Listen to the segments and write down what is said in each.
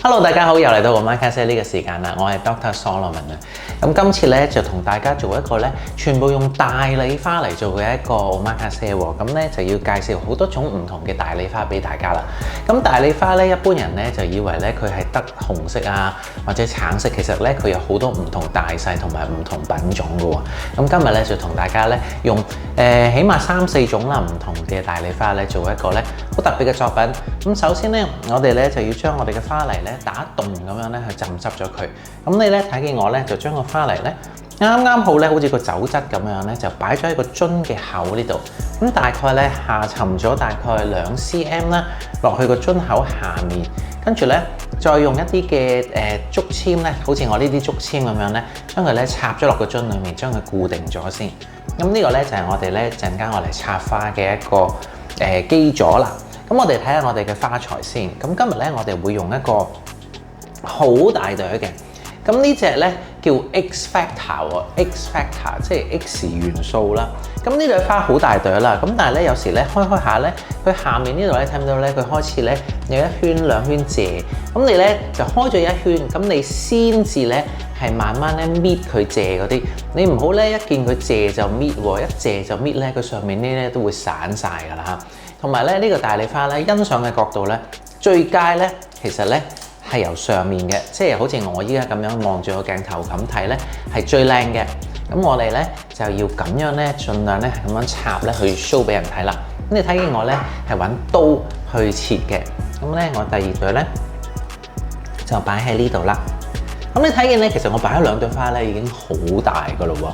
Hello， 大家好，又嚟到Omakase呢個時間啦，我係 Dr. Solomon 啊。咁今次咧就同大家做一個咧全部用大麗花嚟做嘅一個Omakase喎。咁咧就要介紹好多種唔同嘅大麗花俾大家啦。咁大麗花咧，一般人咧就以為咧佢係得紅色啊或者橙色，其實咧佢有好多唔同大細同埋唔同品種嘅喎。咁今日咧就同大家咧用起碼3-4種啦唔同嘅大麗花咧做一個咧好特別嘅作品。咁首先咧，我哋咧就要將我哋嘅花泥咧打洞咁樣咧去浸濕咗佢。咁你咧睇見我咧就將個花泥咧啱啱好咧，好似個酒質咁樣咧，就擺咗喺個樽嘅口呢度。咁大概咧下沉咗大概2cm 啦，落去個樽口下面。跟住咧再用一啲嘅竹籤咧，好似我呢啲竹籤咁樣咧，將佢咧插咗落個樽裡面，將佢固定咗先。咁呢個咧就係我哋咧陣間我嚟插花嘅一個基礎啦。咁我哋睇下我哋嘅花材先。咁今日咧我哋會用一個好大朵嘅。咁呢隻咧叫 X Factor 喎 ，X Factor 即係 X 元素啦。咁呢朵花好大朵啦，咁但係咧有時咧開下咧，佢下面呢度咧睇唔到咧，佢開始咧有一圈兩圈謝。咁你咧就開咗一圈，咁你先至咧係慢慢咧搣佢謝嗰啲。你唔好咧一見佢謝就搣喎，一謝就搣咧，佢上面呢咧都會散晒㗎啦嚇。同埋咧呢個大麗花咧欣賞嘅角度咧最佳咧，其實咧係由上面嘅，即係好似我依家咁樣望住個鏡頭咁睇咧係最靚嘅。咁我哋咧就要咁樣咧，盡量咧咁樣插咧去 show 俾人睇啦。咁你睇見我咧係揾刀去切嘅。咁咧我第二朵咧就擺喺呢度啦。咁你睇見咧，其實我擺咗2朵花咧已經好大噶咯喎。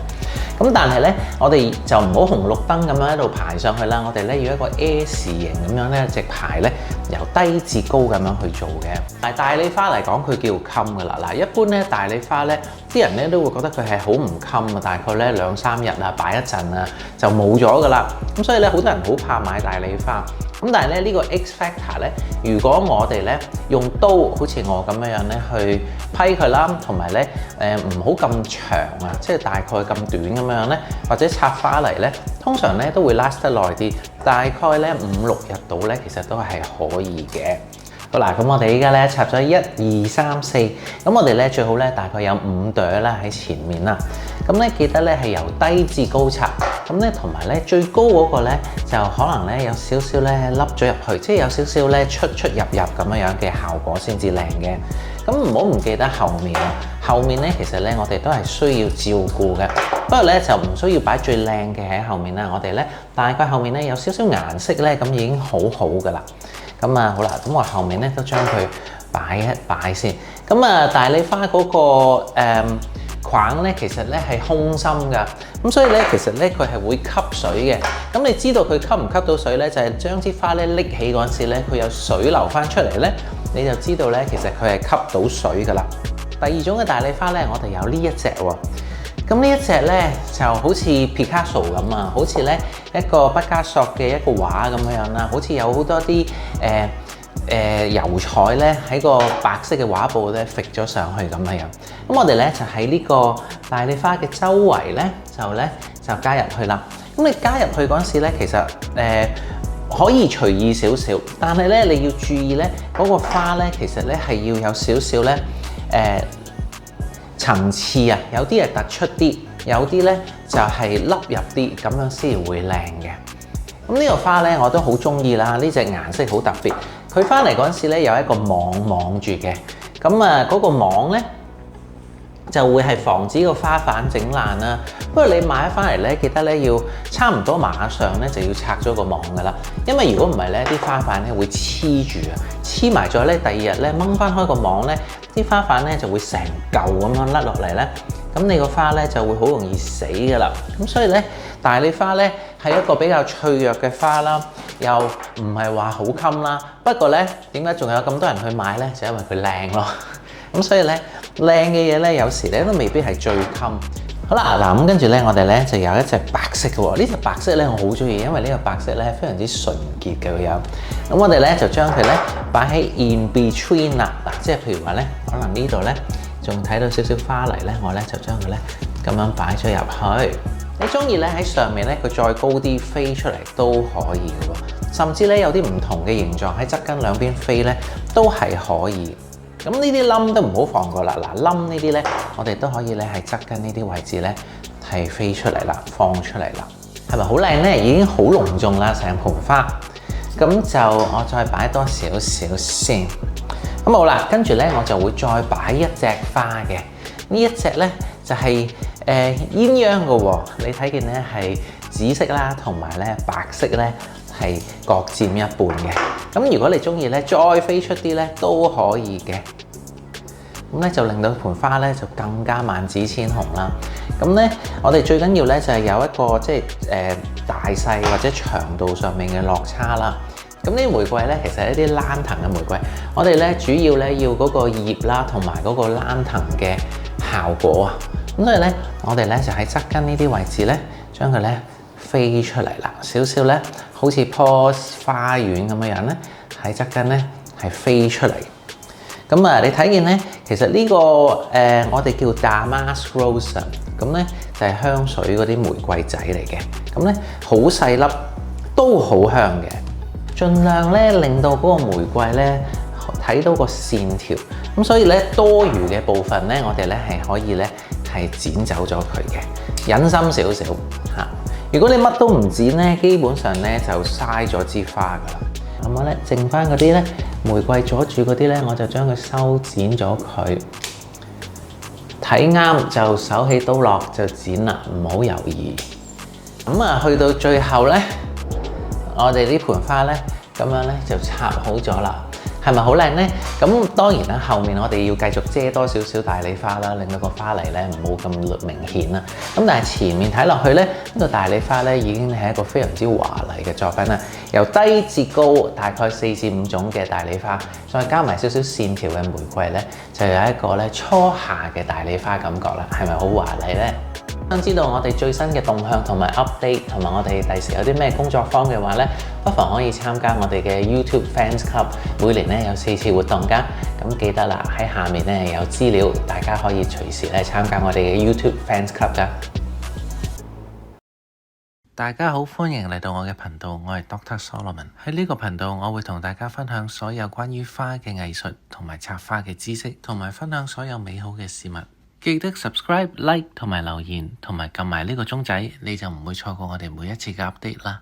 咁但係咧，我哋就唔好紅綠燈咁樣喺度排上去啦。我哋咧要一個 S 型咁樣咧，直排咧由低至高咁樣去做嘅。但係大麗花嚟講，佢叫襟噶啦。嗱，一般咧大麗花咧，啲人咧都會覺得佢係好唔襟啊，大概咧2-3日啊，擺一陣啊就冇咗噶啦。咁所以咧，好多人好怕買大麗花。咁但係咧呢個 X Factor 咧，如果我哋咧用刀，好似我咁樣咧去批佢啦，同埋咧唔好咁長啊，即係大概咁短咁樣咧，或者插花嚟咧，通常咧都會 last 得耐啲，大概咧5-6日到咧，其實都係可以嘅。好啦，咁我哋依家咧插咗1、2、3、4，咁我哋咧最好咧大概有5朵啦喺前面啦。咁咧記得咧係由低至高插，咁咧同埋咧最高嗰個咧就可能咧有少少咧凹咗入去，即係有少少咧出入咁樣嘅效果先至靚嘅。咁唔好唔記得後面啊，後面咧其實咧我哋都係需要照顧嘅，不過咧就唔需要擺最靚嘅喺後面啦。我哋咧大概後面咧有少少顏色咧，咁已經好好噶啦。咁啊好啦，咁我後面咧都將佢擺一擺先。咁啊大麗花嗰個框咧其實咧係空心㗎，咁所以咧其實咧佢係會吸水嘅。咁你知道佢吸唔吸到水咧，就係將支花咧拎起嗰陣時咧，佢有水流翻出嚟咧，你就知道咧其實佢係吸到水㗎啦。第二種嘅大麗花咧，我哋有呢一隻喎。咁呢一隻咧就好似 Picasso 咁啊，好似咧一個畢加索嘅一個畫咁樣啦，好似有好多啲油彩咧喺個白色嘅畫布咧揈咗上去咁樣。咁我哋咧就喺呢個大麗花嘅周圍咧就加入去啦。咁你加入去嗰陣時咧，其實可以隨意少少，但係咧你要注意咧嗰個花咧其實咧係要有少少咧層次啊，有啲係突出啲，有啲咧就係凹入啲，咁樣先會靚嘅。咁呢個花咧我都好中意啦，呢隻顏色好特別。佢翻嚟嗰陣時咧有一個網住嘅，咁啊嗰個網咧就會係防止個花瓣整爛啦。不過你買翻嚟咧，記得咧要差唔多馬上咧就要拆咗個網噶啦，因為如果唔係咧，啲花瓣咧會黐住啊，黐埋咗咧，第2日咧掹翻開個網咧，啲花瓣咧就會成嚿咁樣甩落嚟咧，咁你個花咧就會好容易死噶啦。咁所以咧，大麗花咧係一個比較脆弱嘅花啦，又唔係話好襟啦。不過咧，點解仲有咁多人去買咧？就因為佢靚咯。咁所以咧，靚嘅嘢咧，有時咧都未必係最襟。好啦，嗱咁跟住咧，我哋咧就有一隻白色嘅喎。呢隻白色咧我好中意，因為呢個白色咧非常之純潔嘅個樣。咁我哋咧就將佢咧擺喺 in between 啦。嗱，即係譬如話咧，可能呢度咧仲睇到少少花泥咧，我咧就將佢咧咁樣擺咗入去。你中意咧喺上面咧佢再高啲飛出嚟都可以嘅喎，甚至咧有啲唔同嘅形狀喺側根兩邊飛咧都係可以。咁呢啲冧都唔好放過啦，嗱冧呢啲咧我哋都可以咧喺側根呢啲位置咧係飛出嚟啦，放出嚟啦，係咪好靚咧？已經好隆重啦，成盆花。咁就我再擺多少少先。咁好啦，跟住咧我就會再擺一隻花嘅。呢一隻咧就係鴛鴦嘅喎，你睇見咧係紫色啦，同埋咧白色咧係各佔一半嘅。咁如果你中意咧再飛出啲咧都可以嘅。咁咧就令到盆花咧就更加萬紫千紅啦。咁咧我哋最緊要咧就係有一個即係大細或者長度上面嘅落差啦。咁呢啲玫瑰咧其實係一啲蘭藤嘅玫瑰，我哋咧主要咧要嗰個葉啦同埋嗰個蘭藤嘅效果啊。咁所以咧我哋咧就喺側根呢啲位置咧將佢咧飛出嚟啦，少少咧好似棵花園咁嘅樣咧喺側根咧係飛出嚟。咁啊你睇見咧其實呢個我哋叫 Damask Rose， 咁咧就係香水嗰啲玫瑰仔嚟嘅。咁咧好細粒都好香嘅。盡量咧令到嗰個玫瑰咧睇到個線條，咁所以咧多餘嘅部分咧，我哋咧係可以咧係剪走咗佢嘅，忍心少少嚇。如果你乜都唔剪咧，基本上咧就嘥咗支花噶啦。咁我咧剩翻嗰啲咧玫瑰阻住嗰啲咧，我就將佢修剪咗佢。睇啱就手起刀落就剪啦，唔好猶豫。咁啊，去到最後咧。我哋呢盆花咧，咁樣咧就插好咗啦，係咪好靚咧？咁當然啦，後面我哋要繼續遮多少少大理花啦，令到個花泥咧唔好咁明顯啦。咁但係前面睇落去咧，呢個大理花咧已經係一個非常之華麗嘅作品啦。由低至高，大概4至5種嘅大理花，再加埋少少線條嘅玫瑰咧，就有一個咧初夏嘅大理花感覺啦。係咪好華麗咧？想知道我哋最新嘅動向同埋 update， 同埋我哋第時有啲咩工作坊嘅話咧，不妨可以參加我哋嘅 YouTube Fans Club， 每年咧有4次活動㗎。咁記得啦，喺下面咧有資料，大家可以隨時咧參加我哋嘅 YouTube Fans Club 㗎。大家好，歡迎嚟到我嘅頻道，我係 Dr. Solomon。喺呢個頻道，我會同大家分享所有關於花嘅藝術同埋插花嘅知識，同埋分享所有美好嘅事物。記得 subscribe、like 同埋留言，同埋撳埋呢個鐘仔，你就唔會錯過我哋每一次嘅 update 啦。